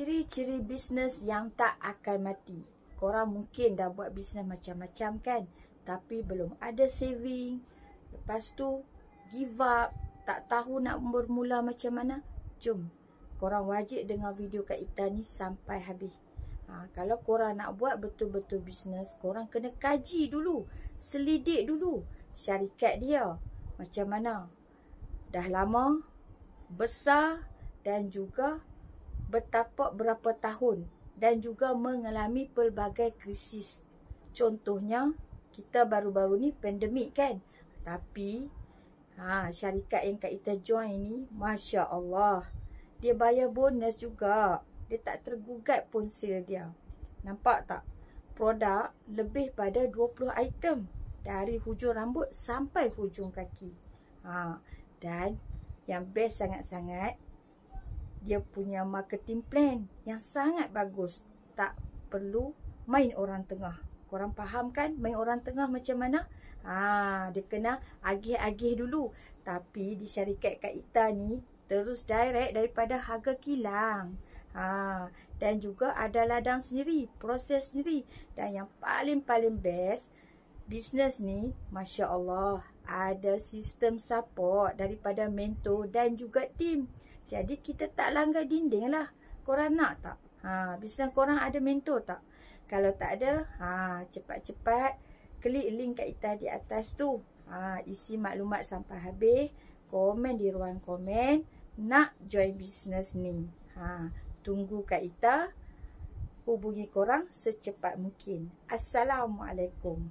Ciri-ciri bisnes yang tak akan mati. Korang mungkin dah buat bisnes macam-macam kan, tapi belum ada saving. Lepas tu give up, tak tahu nak bermula macam mana. Jom, korang wajib dengar video Kak Ita ni sampai habis. Kalau korang nak buat betul-betul bisnes, korang kena kaji dulu, selidik dulu syarikat dia macam mana, dah lama, besar dan juga bertapak berapa tahun, dan juga mengalami pelbagai krisis. Contohnya, kita baru-baru ni pandemik kan. Tapi syarikat yang Kak Ita join ni, Masya Allah, dia bayar bonus juga. Dia tak tergugat pun sale dia. Nampak tak? Produk lebih pada 20 item. Dari hujung rambut sampai hujung kaki. Dan yang best sangat-sangat, dia punya marketing plan yang sangat bagus. Tak perlu main orang tengah. Korang faham kan main orang tengah macam mana? Dia kena agih-agih dulu. Tapi di syarikat Kak Ita ni terus direct daripada harga kilang. Dan juga ada ladang sendiri, proses sendiri. Dan yang paling-paling best, bisnes ni Masya Allah ada sistem support daripada mentor dan juga tim. Jadi kita tak langgar dinding lah. Korang nak tak? Bisnes korang ada mentor tak? Kalau tak ada, cepat-cepat klik link Kak Ita di atas tu. Isi maklumat sampai habis. Komen di ruang komen. Nak join bisnes ni. Tunggu Kak Ita. Hubungi korang secepat mungkin. Assalamualaikum.